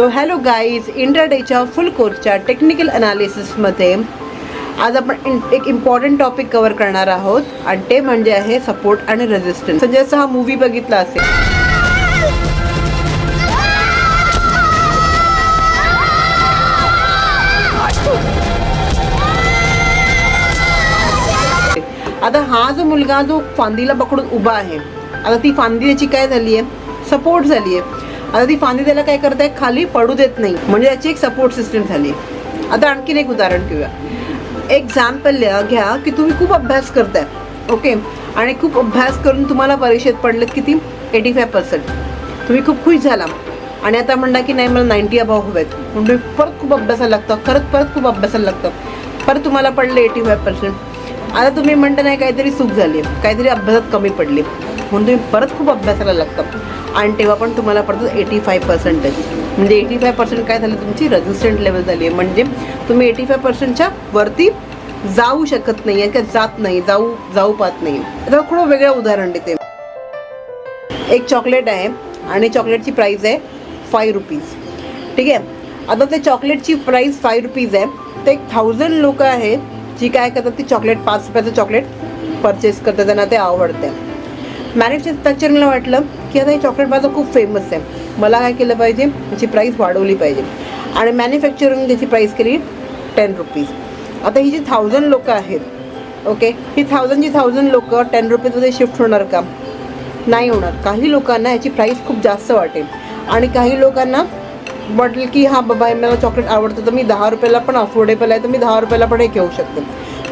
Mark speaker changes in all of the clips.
Speaker 1: So hello guys, इंट्राडेच्या फुल कोर्सच्या technical अनालिसिसमध्ये आज आपण एक इम्पॉर्टंट टॉपिक कव्हर करणार आहोत आणि ते म्हणजे आहे सपोर्ट आणि रेजिस्टन्स. जसं हा मूवी बघितला असेल, आता हा जो मुलगा जो फांदीला पकडून उभा आहे, आता ती फांदी त्याची काय झाली आहे, सपोर्ट झाली आहे. आता ती फांदी त्याला काय करताय, खाली पडू देत नाही, म्हणजे त्याची एक सपोर्ट सिस्टम झाली. आता आणखीन एक उदाहरण घेऊया. एक्झाम्पल घ्या की तुम्ही खूप अभ्यास करताय, ओके, आणि खूप अभ्यास करून तुम्हाला परीक्षेत पडलेत किती, 85%. तुम्ही खूप खुश झाला आणि आता म्हणता की नाही, मला 90 अबाव हवेत, म्हणजे परत खूप अभ्यासाला लागतं, परत खूप अभ्यासाला लागतं, परत तुम्हाला पडले 85%. आता तुम्ही म्हणता नाही, काहीतरी चूक झाली, काहीतरी अभ्यासात कमी पडली, म्हणून तुम्ही परत खूप अभ्यासाला लागतं आणि तेव्हा पण तुम्हाला पडतं 85%. म्हणजे 85% काय झालं, तुमची रेजिस्टंट लेवल झाली आहे. म्हणजे तुम्ही 85%च्या वरती जाऊ शकत नाही आहे, जात नाही, जाऊ पाहत नाही. आता थोडं वेगळं उदाहरण देते. एक चॉकलेट आहे आणि चॉकलेटची प्राईस आहे 5 रुपीज, ठीक आहे. आता ते चॉकलेटची प्राईस 5 रुपीज आहे, ते 1000 लोक आहेत जी काय करतात, ती चॉकलेट 5 रुपयाचं चॉकलेट परचेस करतात, त्यांना ते आवडतं. मॅन्युफॅक्चरिंगला वाटलं की आता हे चॉकलेट माझं खूप फेमस आहे, मला काय केलं पाहिजे, त्याची प्राईस वाढवली पाहिजे, आणि मॅन्युफॅक्चरिंग त्याची प्राईस केली 10 रुपीज. आता ही जी 1000 लोकं आहेत, ओके, ही 1000 लोकं 10 रुपीजमध्ये शिफ्ट होणार का? नाही होणार. काही लोकांना याची प्राईस खूप जास्त वाटेल आणि काही लोकांना वाटेल की हां बाबा, मला चॉकलेट आवडतं, तर मी 10 रुपयाला पण अफोर्डेबल आहे, तर मी 10 रुपयाला पण हे घेऊ शकते.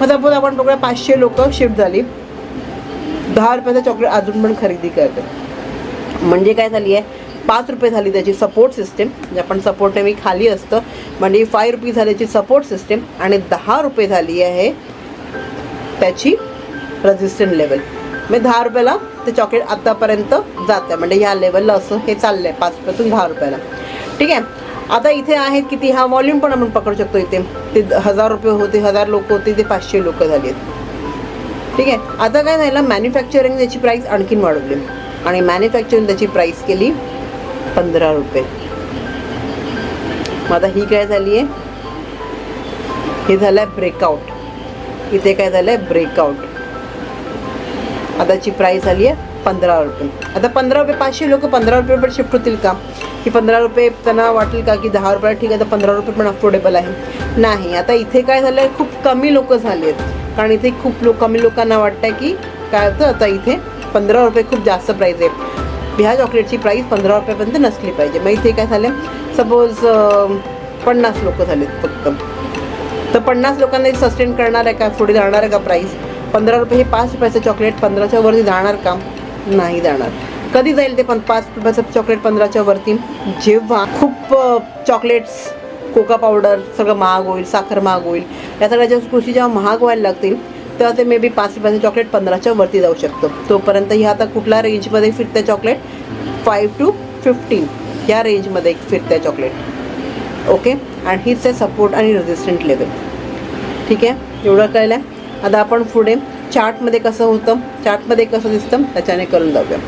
Speaker 1: मग सपोज आपण बघूया 500 लोकं शिफ्ट झाली, 10 रुपयाचं चॉकलेट अजून पण खरेदी करते. म्हणजे काय झाली आहे, 5 रुपये झाली त्याची सपोर्ट सिस्टीम, जे आपण सपोर्ट नेहमी खाली असतं, म्हणजे 5 रुपये झाली त्याची सपोर्ट सिस्टीम, आणि 10 रुपये झाली आहे त्याची रेजिस्टंट लेवल. म्हणजे 10 रुपयाला ते चॉकलेट आतापर्यंत जात आहे, म्हणजे ह्या लेवलला असं हे चाललं आहे, 5 रुपयातून 10 रुपयाला, ठीक आहे. आता इथे आहेत किती, हा व्हॉल्यूम पण आपण पकडू शकतो. इथे ते 1000 रुपये होते, 1000 लोक होते, ते 500 लोक झाली आहेत, ठीक आहे. आता काय झालं, मॅन्युफॅक्चरिंग त्याची प्राईस आणखीन वाढवली आणि मॅन्युफॅक्चरिंग त्याची प्राईस केली 15 रुपये. मग आता ही काय झाली आहे, हे झालं आहे ब्रेकआउट. इथे काय झालं आहे, ब्रेकआउट. आताची प्राईस झाली आहे 15 रुपये. आता 15 रुपये, 500 लोक 15 रुपये पण शिफ्ट होतील का, की 15 रुपये त्यांना वाटेल का की 10 रुपयाला ठीक आहे, तर 15 रुपये पण अफोर्डेबल आहे? नाही. आता इथे काय झालं आहे, खूप कमी लोक झाले आहेत, कारण इथे खूप कमी लोकांना वाटतं की काय होतं, आता इथे 15 रुपये खूप जास्त प्राईस आहे, ह्या चॉकलेटची प्राईस 15 रुपयापर्यंत नसली पाहिजे. मग इथे काय झालं, सपोज 50 लोक झालेत फक्त, तर 50 लोकांना सस्टेन करणार आहे का, पुढे जाणार आहे का प्राईस? 15 रुपये हे 5 रुपयाचं चॉकलेट 15च्या वरती जाणार का? नाही जाणार. कधी जाईल ते 5 रुपयाचं चॉकलेट 15च्या वरती? जेव्हा खूप चॉकलेट्स, कोका पावडर सगळं महाग होईल, साखर महाग होईल, या सगळ्या गोष्टी जेव्हा महाग व्हायला लागतील, तेव्हा ते मे बी 5 रुपयाचं चॉकलेट 15च्या वरती जाऊ शकतं. तोपर्यंत ही आता कुठल्या रेंजमध्ये फिरते चॉकलेट, 5 to 15 या रेंजमध्ये फिरते चॉकलेट, ओके. आणि हीच आहे सपोर्ट आणि रेजिस्टंट लेवल, ठीक आहे. एवढं कळलं आहे. आता आपण पुढे चार्टमध्ये कसं होतं, चार्टमध्ये कसं दिसतं त्याच्याने करून जाऊया.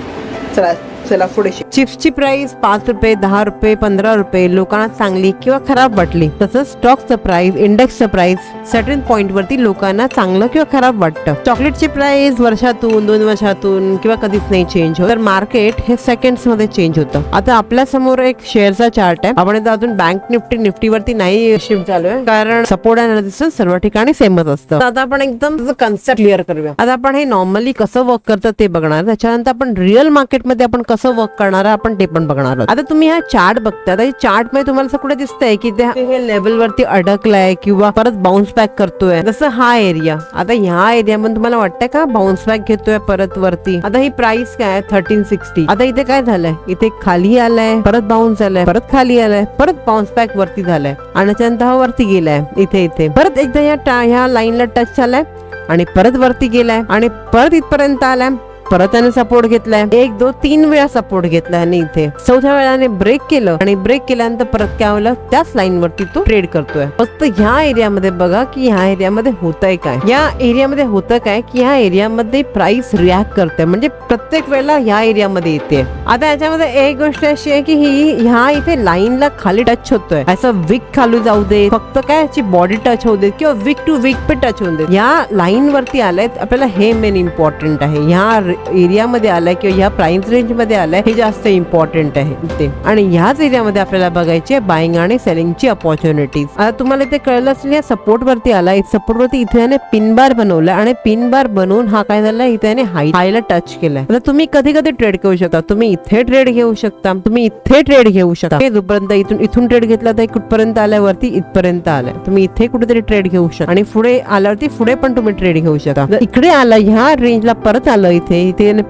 Speaker 1: चला पुढे. चिप्सची प्राइस 5 रुपये, 10 रुपये, 15 रुपये लोकांना चांगली किंवा खराब वाटली. तसंच स्टॉकचं प्राइस, इंडेक्सचं प्राइस सर्टन पॉईंट वरती लोकांना चांगलं किंवा खराब वाटतं. चॉकलेटची प्राइस वर्षातून, 2 वर्षातून किंवा कधीच नाही चेंज होत, तर मार्केट हे सेकंड्स मध्ये चेंज होतं. आता आपल्या समोर एक शेअरचा चार्ट आहे. आपण आता अजून बँक निफ्टीवरती नाही शिफ्ट झालोय, कारण सपोर्ट आणि रेजिस्टन्स सर्व ठिकाणी सेमच असतं. आता आपण एकदम कन्सेप्ट क्लिअर करूया. आता आपण हे नॉर्मली कसं वर्क करतं ते बघणार, त्याच्यानंतर आपण रिअल मार्केटमध्ये आपण कसं वर्क करणार आपण ते पण बघणार आहोत. आता तुम्ही हा चार्ट बघताय, आता चार्ट मध्ये तुम्हाला असं कुठे दिसतंय की हे लेवल वरती अडकलाय किंवा परत बाउन्स बॅक करतोय, जसं हा एरिया. आता ह्या एरियामध्ये तुम्हाला वाटतंय का बाउन्स बॅक घेतोय परत वरती? आता ही प्राइस काय, 1360. आता इथे काय झालंय, इथे खाली आलाय, परत बाउन्स झालाय, परत खाली आलाय, परत बाउन्स बॅक वरती झालाय, आणि त्यानंतर हा वरती गेलाय, इथे परत एकदा ह्या लाईनला टच झालाय आणि परत वरती गेलाय आणि परत इथपर्यंत आलाय, परत त्याने सपोर्ट घेतलाय, 1 2 3 वेळा सपोर्ट घेतलाय आणि इथे 4थ्या वेळाने ब्रेक केलं आणि ब्रेक केल्यानंतर परत काय होलं, त्याच लाईन वरती तो ट्रेड करतोय. फक्त ह्या एरियामध्ये बघा की ह्या एरियामध्ये होतंय काय, या एरियामध्ये होतं काय की ह्या एरियामध्ये प्राइस रिॲक्ट करते, म्हणजे प्रत्येक वेळेला ह्या एरियामध्ये येते. आता याच्यामध्ये एक गोष्ट अशी आहे की ही ह्या इथे लाईनला खाली टच होतोय, असं विक खाली जाऊ दे, फक्त काय याची बॉडी टच होऊ दे किंवा विक टू विक पे टच होऊ दे, या लाईन वरती आलाय आपल्याला हे मेन इम्पॉर्टंट आहे. ह्या एरियामध्ये आलाय किंवा ह्या प्राइस रेंज मध्ये आलाय हे जास्त इम्पॉर्टंट आहे ते. आणि ह्याच एरियामध्ये आपल्याला बघायची आहे बाइंग आणि सेलिंगची अपॉर्च्युनिटीज. आता तुम्हाला इथे कळलं असेल या सपोर्ट वरती आलाय, सपोर्ट वरती इथे याने पिन बार बनवला आणि पिन बार बनवून हा काय झाला इथे याने हायला टच केलाय. आता तुम्ही कधी कधी ट्रेड घेऊ शकता, तुम्ही इथे ट्रेड घेऊ शकता, तुम्ही इथे ट्रेड घेऊ शकता. जोपर्यंत इथून ट्रेड घेतला तर कुठपर्यंत आलाय, वरती इथपर्यंत आलाय, तुम्ही इथे कुठेतरी ट्रेड घेऊ शकता आणि पुढे आल्यावरती पुढे पण तुम्ही ट्रेड घेऊ शकता. इकडे आला ह्या रेंजला परत आलं, इथे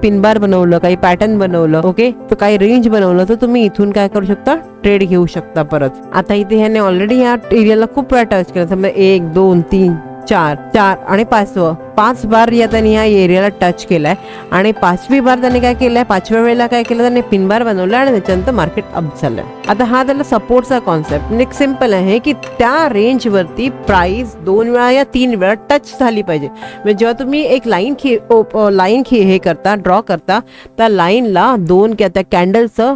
Speaker 1: पिन बार बनवलं, काही पॅटर्न बनवलं, ओके, तर काही रेंज बनवलं, तर तुम्ही इथून काय करू शकता, ट्रेड घेऊ शकता परत. आता इथे ह्याने ऑलरेडी ह्या एरियाला खूप वेळा टच केला, समजा 1 2 3 4 आणि 5 बार या त्यांनी या एरियाला टच केलाय आणि 5वी बार त्याने काय केलंय, 5व्या वेळेला काय केलं त्याने पिन बार बनवला आणि त्याच्यानंतर मार्केट अप झालं. आता हा त्याला सपोर्टचा कॉन्सेप्ट म्हणजे सिम्पल आहे की त्या रेंज वरती प्राइस 2 वेळा या 3 वेळा टच झाली पाहिजे. म्हणजे जेव्हा तुम्ही एक लाईन हे करता, ड्रॉ करता, त्या लाईनला 2 किंवा त्या कॅन्डलचं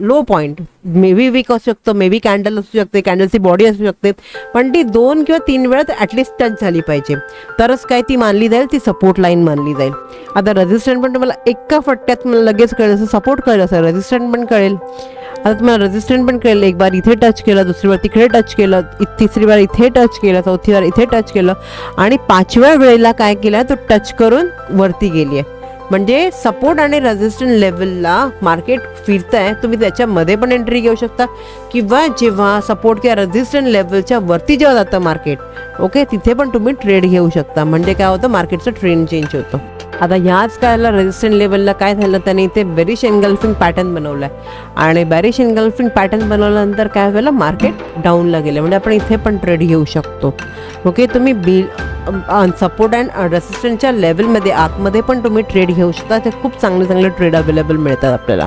Speaker 1: low point may be weak असू शकतो, मे बी कॅन्डल असू शकते, कॅन्डलची बॉडी असू शकते, पण ती 2 किंवा 3 वेळा ऍटलीस्ट टच झाली पाहिजे, तरच काय ती मानली जाईल, ती सपोर्ट लाईन मानली जाईल. आता रेजिस्टंट पण तुम्हाला एका फटक्यात मला लगेच कळेल, असं सपोर्ट कळेल, असं रेजिस्टंट पण कळेल. आता तुम्हाला रेजिस्टंट पण कळेल, एक बार इथे टच केलं, दुसरी बार तिकडे टच केलं, तिसरी बार इथे टच केलं, चौथी बार इथे टच केलं आणि 5व्या वेळेला काय केलं, तो टच करून वरती गेली आहे. म्हणजे सपोर्ट आणि रेजिस्टंट लेवलला मार्केट फिरतंय, तुम्ही त्याच्यामध्ये पण एंट्री घेऊ शकता किंवा जेव्हा सपोर्ट किंवा रेजिस्टंट लेवलच्या वरती जेव्हा जातं मार्केट, ओके, तिथे पण तुम्ही ट्रेड घेऊ शकता. म्हणजे काय होतं, मार्केटचं ट्रेंड चेंज होतं. आता ह्याच काळाला रेजिस्टंट लेवलला काय झालं, त्याने इथे बेरिश एनगल्फिंग पॅटर्न बनवलाय आणि बेरिश एनगल्फिंग पॅटर्न बनवल्यानंतर काय झालं, मार्केट डाऊनला गेलं. म्हणजे आपण इथे पण ट्रेड घेऊ शकतो. ओके, तुम्ही सपोर्ट अँड रेसिस्टन्सच्या लेवलमध्ये आतमध्ये पण तुम्ही ट्रेड घेऊ शकता. ते खूप चांगले ट्रेड अवेलेबल मिळतात आपल्याला.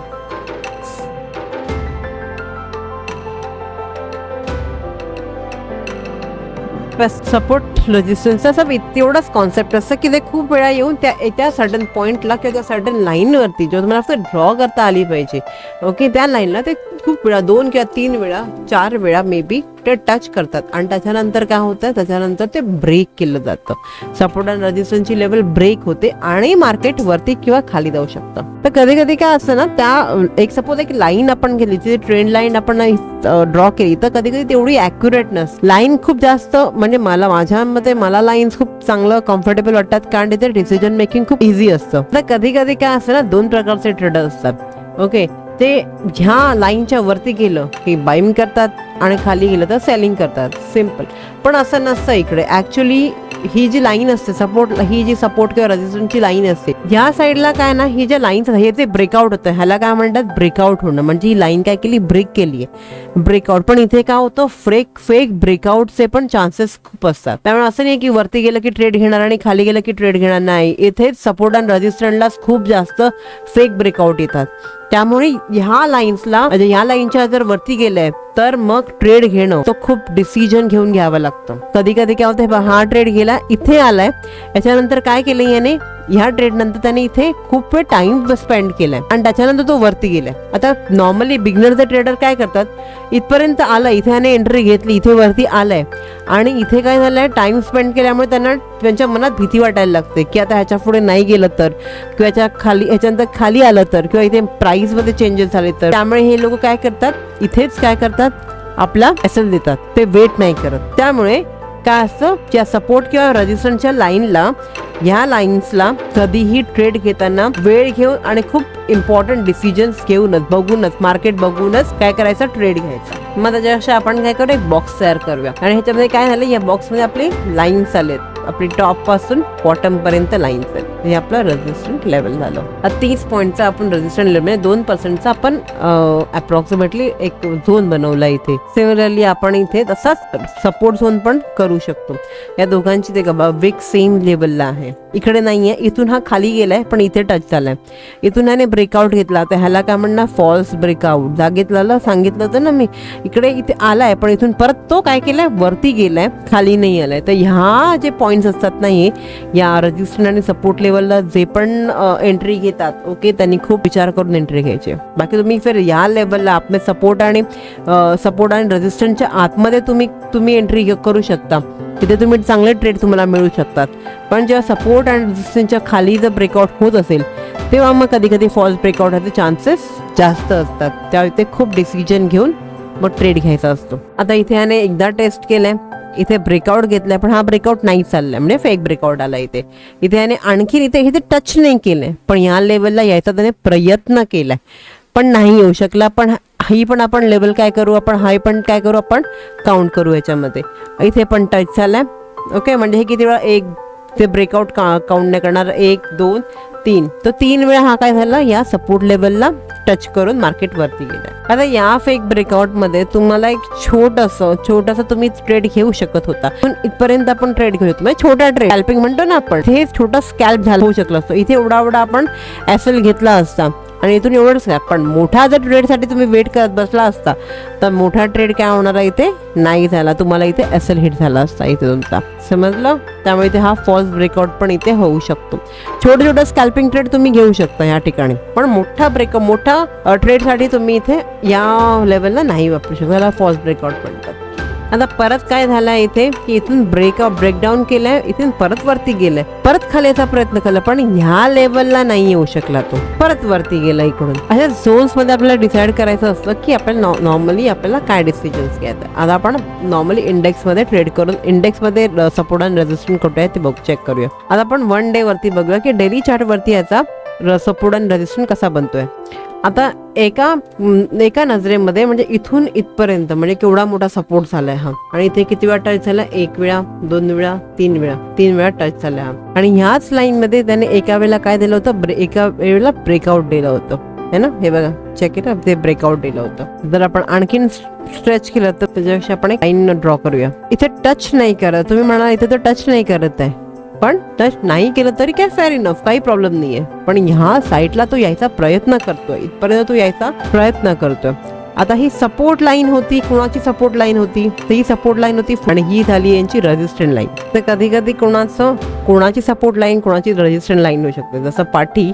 Speaker 1: सपोर्ट रेजिस्टन्सचा सब तेवढाच कॉन्सेप्ट असतं की ते खूप वेळा येऊन त्या सर्टन पॉईंटला किंवा त्या सर्टन लाईनवरती जो तुम्हाला फक्त ड्रॉ करता आली पाहिजे, ओके, त्या लाईनला ते खूप वेळा 2 किंवा 3 वेळा 4 वेळा मे बी ते टच करतात आणि त्याच्यानंतर काय होतं, त्याच्यानंतर ते ब्रेक केलं जातं. सपोर्ट अँड रेजिस्टन्सची लेवल ब्रेक होते आणि मार्केट वरती किंवा खाली जाऊ शकतं. तर कधी कधी काय असतं ना, त्या सपोज एक लाईन आपण घेतली, तिथे ट्रेंड लाईन आपण ड्रॉ केली, तर कधी कधी तेवढी ॲक्युरेट नसते. लाईन खूप जास्त म्हणजे माझ्या मते मला लाईन्स खूप चांगलं कम्फर्टेबल वाटतात, कारण तिथे डिसिजन मेकिंग खूप इझी असतं. तर कधी कधी काय असतं ना, 2 प्रकारचे ट्रेडर असतात, ओके, ते ह्या लाईनच्या वरती गेलं की बाईंग करतात आणि खाली गेलं तर सेलिंग करतात, सिम्पल. पण असं नसतं इकडे. ऍक्च्युली ही जी लाईन असते सपोर्ट, ही जी सपोर्ट किंवा रेजिस्टन्सची लाईन असते, ह्या साईडला काय ना, ही ज्या लाईन्स हे ते ब्रेकआउट होतं, ह्याला काय म्हणतात, ब्रेकआउट होणं. म्हणजे ही लाईन काय केली, ब्रेक केली आहे, ब्रेकआउट. पण इथे काय होतं, फेक ब्रेकआउटचे पण चान्सेस खूप असतात. त्यामुळे असं नाही की वरती गेलं की ट्रेड घेणार आणि खाली गेलं की ट्रेड घेणार नाही. इथेच सपोर्ट अँड रेजिस्टन्सलाच खूप जास्त फेक ब्रेकआउट येतात. त्यामुळे ह्या लाईन्सला, म्हणजे ह्या लाईनच्या जर वरती गेलंय तर मग ट्रेड घेणं तो खूप डिसिजन घेऊन घ्यावं लागतं. कधी कधी काय होतं, हा ट्रेड गेला, इथे आलाय, याच्यानंतर काय केलं याने, ह्या ट्रेड नंतर त्याने इथे खूप वेळ टाइम स्पेंड केलाय आणि त्याच्यानंतर तो वरती गेलाय. आता नॉर्मली बिगनरचे ट्रेडर काय करतात, इथपर्यंत आलं, इथे याने एंट्री घेतली, इथे वरती आलाय आणि इथे काय झालंय, टाइम स्पेंड केल्यामुळे त्यांच्या मनात भीती वाटायला लागते की आता ह्याच्या पुढे नाही गेलं तर, किंवा ह्याच्यानंतर खाली आलं तर, किंवा इथे प्राइस मध्ये चेंजेस झाले तर. त्यामुळे हे लोक काय करतात, इथेच काय करतात, आपला एसएल देतात, ते वेट नाही करत. त्यामुळे काय असतं, ज्या सपोर्ट किंवा रेजिस्टन्सच्या लाईनला, ह्या लाईन्सला कधीही ट्रेड घेताना वेळ घेऊन आणि खूप इम्पॉर्टंट डिसिजन्स घेऊनच, बघूनच, मार्केट बघूनच काय करायचं, ट्रेड घ्यायचा. मग त्याच्यापेक्षा आपण काय करू, एक बॉक्स तयार करूया आणि ह्याच्यामध्ये काय झालं, या बॉक्समध्ये आपले लाईन्स आलेत, आपली टॉप पासून बॉटम पर्यंत लाईन्स आहेत. हे आपलं रेजिस्टंट लेवल झालं. 30 पॉईंटचा आपण रेजिस्टंट लेवल म्हणजे 2% आपण अप्रॉक्सिमेटली एक झोन बनवला इथे. सिमिलरली आपण इथे तसाच सपोर्ट झोन पण करू शकतो. या दोघांची ते विक सेम लेवलला आहे. इकडे नाहीये, इथून हा खाली गेलाय पण इथे टच झालाय. इथून ह्याने ब्रेकआउट घेतला तर ह्याला काय म्हणणार फॉल्स ब्रेकआउट. जागेतला सांगितलं होतं ना मी, इकडे इथे आलाय पण इथून परत तो काय केलाय वरती गेलाय, खाली नाही आलाय. तर ह्या जे पॉईंट्स असतात ना हे या रेजिस्टन्स आणि सपोर्ट लेवलला जे पण एंट्री घेतात ओके, त्यांनी खूप विचार करून एंट्री घ्यायची. बाकी तुम्ही फिर या लेवलला आपले सपोर्ट आणि रेजिस्टन्सच्या आतमध्ये तुम्ही एंट्री करू शकता. तिथे तुम्ही चांगले ट्रेड तुम्हाला मिळू शकतात. पण जेव्हा सपोर्ट आणि रेजिस्टन्सच्या खाली जर ब्रेकआउट होत असेल तेव्हा मग कधी कधी फॉल्स ब्रेकआउट ह्याचे चान्सेस जास्त असतात. तेव्हा इथे खूप डिसिजन घेऊन मग ट्रेड घ्यायचा असतो. आता इथे याने एकदा टेस्ट केलंय, इथे ब्रेकआउट घेतलाय पण हा ब्रेकआउट नाही चाललाय, म्हणजे फेक ब्रेकआउट आला. इथे याने आणखीन इथे टच नाही केलंय पण ह्या लेवलला यायचा त्याने प्रयत्न केलाय पण नाही येऊ शकला. पण ही पण आपण लेवल काय करू, आपण हाय पण काय करू, आपण काउंट करू याच्यामध्ये. इथे पण टच झालाय ओके, म्हणजे हे किती वेळा एक ते ब्रेकआउट काउंट नाही करणार, 1 2 3, तर 3 वेळा हा काय झाला या सपोर्ट लेवलला टच करून मार्केट वरती गेला. आता या फेक ब्रेकआउटमध्ये तुम्हाला एक छोटासा तुम्ही ट्रेड घेऊ शकत होता, पण इथपर्यंत आपण ट्रेड घेऊ शकतो, म्हणजे छोटा ट्रेड स्कॅल्पिंग म्हणतो ना आपण, हे छोटा स्कॅल्प झाला होऊ शकला असतो. इथे एवढा आपण एसएल घेतला असता आणि इथून एवढंच काय, पण मोठा जर ट्रेडसाठी तुम्ही वेट करत बसला असता तर मोठा ट्रेड काय होणार आहे इथे नाही झाला, तुम्हाला इथे एसएल हिट झाला असता इथे तुमचा, समजलं. त्यामुळे इथे हा फॉल्स ब्रेकआउट पण इथे होऊ शकतो. छोटा स्कॅल्पिंग ट्रेड तुम्ही घेऊ शकता या ठिकाणी, पण मोठा ट्रेडसाठी तुम्ही इथे या लेवलला नाही वापरू शकता, याला फॉल्स ब्रेकआउट म्हणतात. आता परत काय झालंय इथे की इथून ब्रेकडाऊन केलंय, इथून परत वरती गेलाय, परत खाली याचा प्रयत्न केला पण ह्या लेवलला नाही येऊ शकला, तो परत वरती गेला इकडून. अशा झोन्स मध्ये आपल्याला डिसाईड करायचं असतं की आपल्याला नॉर्मली आपल्याला काय डिसिजन्स घ्यायचं. आता आपण नॉर्मली इंडेक्स मध्ये ट्रेड करून इंडेक्स मध्ये सपोर्ट आणि रेजिस्टन्स कुठे आहे ते बघ चेक करूया. आता आपण 1 डे वरती बघूया की डेली चार्ट वरती याचा सपोर्ट आणि रेजिस्टन्स कसा बनतोय. आता एका नजरेमध्ये म्हणजे इथून इथपर्यंत म्हणजे केवढा मोठा सपोर्ट झालाय हा, आणि इथे किती वेळा टच झाला, 1 वेळा 2 वेळा 3 वेळा टच झाला हा. आणि ह्याच लाईन मध्ये त्याने एका वेळेला काय दिलं होतं, एका वेळेला ब्रेकआउट दिलं होतं है ना, हे बघा चेक केलं ते ब्रेकआउट दिलं होतं. जर आपण आणखीन स्ट्रेच केलं तर त्याच्यापेक्षा आपण एक लाईन ड्रॉ करूया. इथे टच नाही करत, तुम्ही म्हणाला इथे तर टच नाही करत आहे, पण टच नाही केलं तरी काय फेअर इनफ, काही प्रॉब्लेम नाहीये. पण ह्या साईडला तो यायचा प्रयत्न करतोय, इथपर्यंत तो यायचा प्रयत्न करतोय. आता ही सपोर्ट लाईन होती, कुणाची सपोर्ट लाईन होती, तर ही सपोर्ट लाईन होती आणि ही झाली यांची रेजिस्टन्स लाईन. तर कधी कधी कोणाची सपोर्ट लाईन कोणाची रेजिस्टन्स लाईन होऊ शकते. जसं पाठी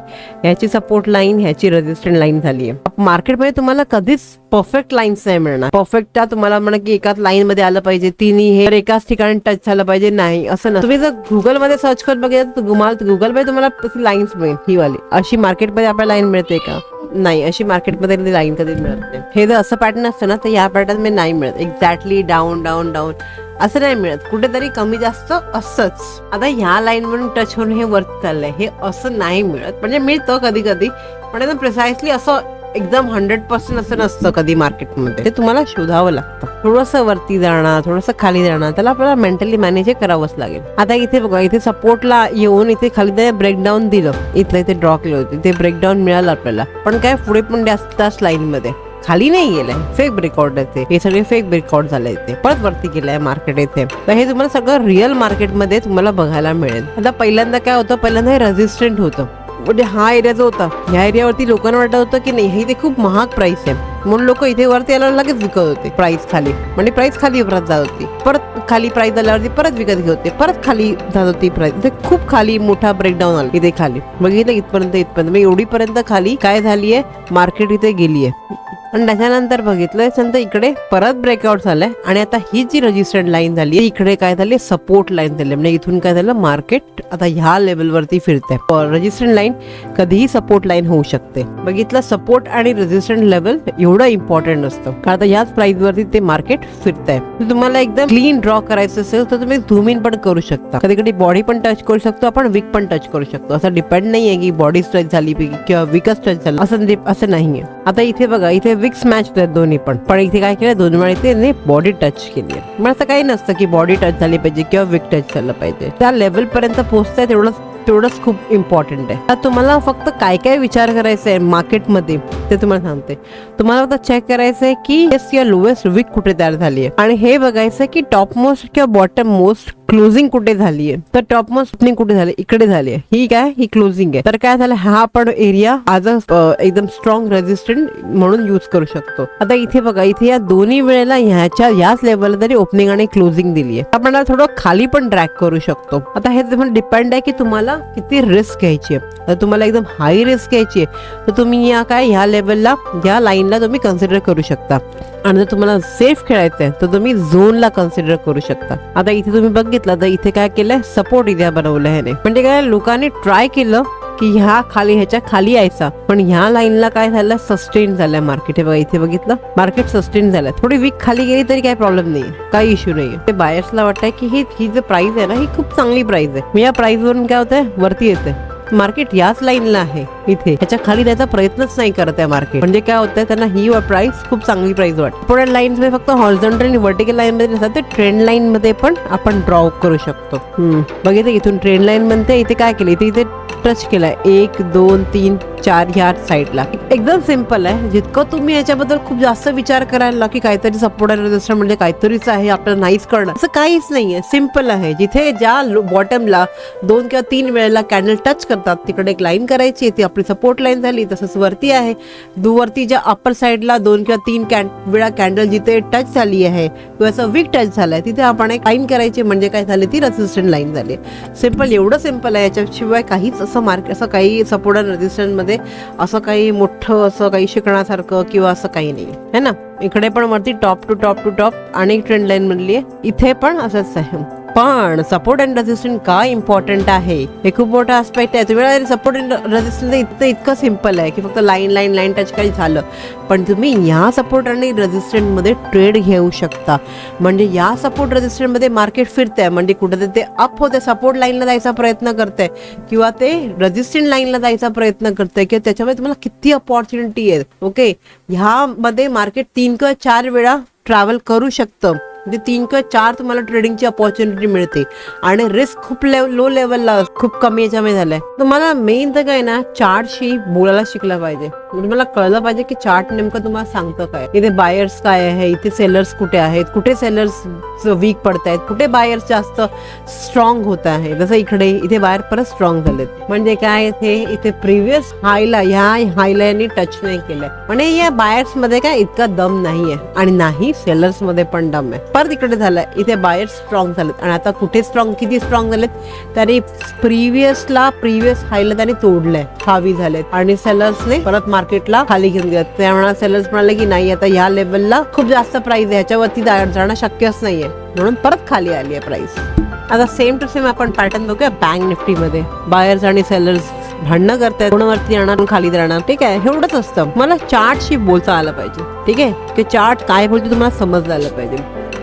Speaker 1: ह्याची सपोर्ट लाईन ह्याची रेजिस्टन्स लाईन झाली आहे. मार्केटमध्ये तुम्हाला कधीच परफेक्ट लाईन्स नाही मिळणार. परफेक्ट तुम्हाला म्हणा की एकाच लाईन मध्ये आलं पाहिजे, तिन्ही हे एकाच ठिकाणी टच झालं पाहिजे, नाही असं ना. तुम्ही जर गुगलमध्ये सर्च करत बघितलं तर गुगलमध्ये तुम्हाला लाईन्स मिळेल, ही वाली. अशी मार्केटमध्ये आपल्याला लाईन मिळते का, नाही. अशी मार्केटमध्ये लाईन कधी मिळत नाही. हे जर असं पॅटर्न असतं ना तर या पॅटर्न मध्ये नाही मिळत, एक्झॅक्टली डाऊन डाऊन डाऊन असं नाही मिळत, कुठेतरी कमी जास्त असंच. आता ह्या लाईन वरून टच होऊन हे वरती चाललंय, हे असं नाही मिळत. म्हणजे मिळतं कधी कधी, पण एकदम प्रिसाइसली असं एकदम 100% असं नसतं कधी मार्केटमध्ये. ते तुम्हाला शोधावं लागतं, थोडंसं वरती जाणार, थोडंसं खाली जाणार, त्याला आपल्याला मेंटली मॅनेज करावंच लागेल. आता इथे बघा, इथे सपोर्टला येऊन इथे खाली त्याने ब्रेकडाऊन दिलं, इथलं इथे ड्रॉ केलं होतं, इथे ब्रेकडाऊन मिळालं आपल्याला. पण काय पुढे पण जास्त लाईन मध्ये खाली नाही गेलाय, फेक ब्रेकआउट आहे, हे सगळे फेक ब्रेकआउट झाले. इथे परत वरती गेलाय मार्केट इथे. तर हे तुम्हाला सगळं रिअल मार्केटमध्ये तुम्हाला बघायला मिळेल. आता पहिल्यांदा काय होतं, पहिल्यांदा हे रेजिस्टंट होतं, म्हणजे हा एरिया जो होता ह्या एरियावरती लोकांना वाटत होतं की नाही हे इथे खूप महाग प्राइस आहे, म्हणून लोक इथे वरती यायला लगेच विकत होते. प्राइस खाली म्हणजे प्राइस खाली परत जात होती, परत खाली प्राइस झाल्यावरती परत विकत घेत होते, परत खाली जात होती प्राइस. इथे खूप खाली मोठा ब्रेकडाऊन आला इथे खाली, बघितलं इथपर्यंत मग एवढीपर्यंत खाली काय झालीये मार्केट इथे गेलीये. आणि त्याच्यानंतर बघितलं इकडे परत ब्रेकआउट झालाय, आणि आता ही जी रेजिस्टन्स लाईन झाली इकडे काय झाली, सपोर्ट लाईन झाली. म्हणजे इथून काय झालं, मार्केट आता ह्या लेवल वरती फिरते. रेजिस्टन्स लाईन कधीही सपोर्ट लाईन होऊ शकते. बघितलं, सपोर्ट आणि रेजिस्टन्स लेवल एवढं इम्पॉर्टंट असतं, कारण आता याच प्राइस वरती ते मार्केट फिरतंय. तुम्हाला एकदम क्लीन ड्रॉ करायचं असेल तर तुम्ही झूम इन पण करू शकता, कधी कधी बॉडी पण टच करू शकतो आपण, विक पण टच करू शकतो. असं डिपेंड नाहीये की बॉडी टच झाली किंवा विकच टच झाला, असं नाहीये. आता इथे बघा, इथे विक्स मॅच होतात दोन्ही पण इथे काय केलं, 2 वेळा इथे बॉडी टच केली आहे. मग असं काही नसतं की बॉडी टच झाली पाहिजे किंवा विक टच झालं पाहिजे. त्या लेवल पर्यंत पोहोचताय तेवढंच खूप इम्पॉर्टंट आहे. आता तुम्हाला फक्त काय काय विचार करायचा आहे मार्केटमध्ये ते तुम्हाला सांगते. तुम्हाला फक्त चेक करायचं आहे की या लोएस्ट विक कुठे तयार झाली आहे, आणि हे बघायचं की टॉप मोस्ट किंवा बॉटम मोस्ट क्लोजिंग कुठे झालीये, तर टॉप मोस्ट ओपनिंग कुठे झाली, इकडे झाली आहे, ही काय ही क्लोजिंग आहे. तर काय झालं, हा आपण एरिया आज एकदम स्ट्रॉंग रेजिस्टंट म्हणून यूज करू शकतो. आता इथे बघा, इथे या दोन्ही वेळेला याच लेवलला तरी ओपनिंग आणि क्लोजिंग दिली आहे. आपण थोडं खाली पण ड्रॅग करू शकतो. आता हे डिपेंड आहे की तुम्हाला किती रिस्क घ्यायची आहे. तर तुम्हाला एकदम हाय रिस्क घ्यायची आहे तर तुम्ही ह्या लेवलला, या लाईनला तुम्ही कन्सिडर करू शकता. आणि जर तुम्हाला सेफ खेळायचं आहे तर तुम्ही झोनला कन्सिडर करू शकता. आता इथे तुम्ही बघितलं तर इथे काय केलंय, सपोर्ट इथे बनवलं ह्याने. म्हणजे काय, लोकांनी ट्राय केलं की ह्याच्या खाली यायचा, पण ह्या लाईनला काय झालं, सस्टेन झालंय मार्केट. हे बघा, इथे बघितलं मार्केट सस्टेन झालंय. थोडी वीक खाली गेली तरी काही प्रॉब्लेम नाही, काही इश्यू नाही. ते बायर्सला वाटतंय की ही जी प्राइस आहे ना, ही खूप चांगली प्राइस आहे. मी या प्राइस वरून काय होतंय, वरती येते. मार्केट याच लाईनला आहे, इथे ह्याच्या खाली जायचा प्रयत्नच नाही करत आहे मार्केट. म्हणजे काय होतंय, त्यांना ही प्राइस खूप चांगली प्राइस वाटते. पुढे लाईन मध्ये फक्त हॉरिझॉन्टल आणि व्हर्टिकल लाईन मध्ये नसतात, ते ट्रेंड लाईन मध्ये पण आपण ड्रॉ करू शकतो. बघितलं, इथून ट्रेंड लाईन म्हणते, इथे काय केलं, इथे टच केलाय 1 2 3 4 ह्या साईडला. एकदम सिम्पल आहे. जितकं तुम्ही याच्याबद्दल खूप जास्त विचार करायला की काहीतरी सपोर्ट आणि रेजिस्टन्स म्हणजे काहीतरीच आहे, आपल्याला नाहीच कळणार, असं काहीच नाहीये. सिम्पल आहे. जिथे ज्या बॉटमला 2 किंवा 3 वेळेला कॅन्डल टच करतात तिकडे एक लाईन करायची, ती आपली सपोर्ट लाईन झाली. तसंच वरती आहे, वरती ज्या अपर साईडला 2 किंवा 3 वेळा कॅन्डल जिथे टच झाली आहे किंवा असं वीक टच झालाय, तिथे आपण एक लाईन करायची, म्हणजे काय झाली, ती रेजिस्टन्स लाईन झाली. सिम्पल, एवढं सिम्पल आहे. याच्याशिवाय काहीच असं मार्केट, असं काही सपोर्ट आणि रेजिस्टन्स मध्ये असं काही मोठं असं काही शिकण्यासारखं किंवा असं काही नाही है ना. इकडे पण वरती टॉप टू टॉप आणि ट्रेंड लाईन मधली आहे, इथे पण असंच आहे. पण सपोर्ट अँड रेजिस्टन्स का इम्पॉर्टंट आहे, हे खूप मोठा आस्पेक्ट आहे. तुम्ही सपोर्ट अँड रेजिस्टन्स इतकं सिम्पल आहे की फक्त लाईन टच काही झालं, पण तुम्ही या सपोर्ट आणि रेजिस्टन्स मध्ये ट्रेड घेऊ शकता. म्हणजे या सपोर्ट रेजिस्टन्स मध्ये मार्केट फिरतंय, म्हणजे कुठे ते अप होते, सपोर्ट लाईनला जायचा प्रयत्न करते किंवा ते रेजिस्टन्स लाईनला जायचा प्रयत्न करते, किंवा त्याच्यामध्ये तुम्हाला किती अपॉर्च्युनिटी आहे. ओके, ह्यामध्ये मार्केट 3 किंवा 4 वेळा ट्रॅव्हल करू शकतं. म्हणजे 3 किंवा 4 तुम्हाला ट्रेडिंगची अपॉर्च्युनिटी मिळते आणि रिस्क खूप लो लेवलला, खूप कमी याच्यामध्ये झालंय. तुम्हाला मेन तर काय ना, चार्टशी बोलायला शिकलं पाहिजे. तुम्हाला कळलं पाहिजे की चार्ट नेमकं तुम्हाला सांगतं काय, इथे बायर्स काय आहे, इथे सेलर्स कुठे आहेत, कुठे सेलर्स वीक पडतायत, कुठे बायर्स जास्त स्ट्रॉंग होत आहे. जसं इथे बायर परत स्ट्रॉंग झालेत, म्हणजे काय, इथे प्रिव्हियस हायला, ह्या हायलाने टच नाही केलंय. म्हणजे या बायर्स मध्ये काय इतका दम नाहीये आणि नाही सेलर्स मध्ये पण दम आहे. परत इकडे झालंय, इथे बायर्स स्ट्रॉंग झालेत आणि आता कुठे किती स्ट्रॉंग झालेत, त्याने प्रिव्हियस हायला त्याने तोडलंय, हावी झालेत आणि सेलर्सने परत मार्केटला खाली घेऊन गेलं. त्यामुळे सेलर्स म्हणाले की नाही, आता ह्या लेवलला खूप जास्त प्राइस आहे, ह्याच्यावरती जाणं शक्यच नाहीये, म्हणून परत खाली आली आहे प्राइस. आता सेम टू सेम आपण पॅटर्न बघूया बँक निफ्टी मध्ये. बायर्स आणि सेलर्स भांडणं करतात, कोणावरती येणार खाली राहणार. ठीक आहे, एवढंच असतं. मला चार्टशी बोलता आलं पाहिजे. ठीक आहे, की चार्ट काय बोलते तुम्हाला समजलं आलं पाहिजे.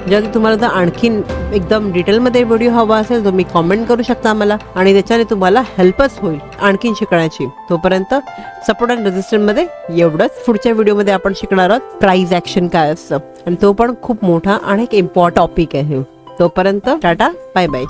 Speaker 1: जर तुम्हाला जर आणखीन एकदम डिटेलमध्ये व्हिडिओ हवा असेल तर मी कॉमेंट करू शकता मला, आणि त्याच्याने तुम्हाला हेल्पच होईल आणखीन शिकण्याची. तोपर्यंत सपोर्ट अँड रेजिस्टन्स मध्ये एवढंच. पुढच्या व्हिडिओमध्ये आपण शिकणार आहोत प्राइस ऍक्शन काय असतं, आणि तो पण खूप मोठा आणि एक इम्पॉर्टंट टॉपिक आहे. तोपर्यंत टाटा, बाय बाय.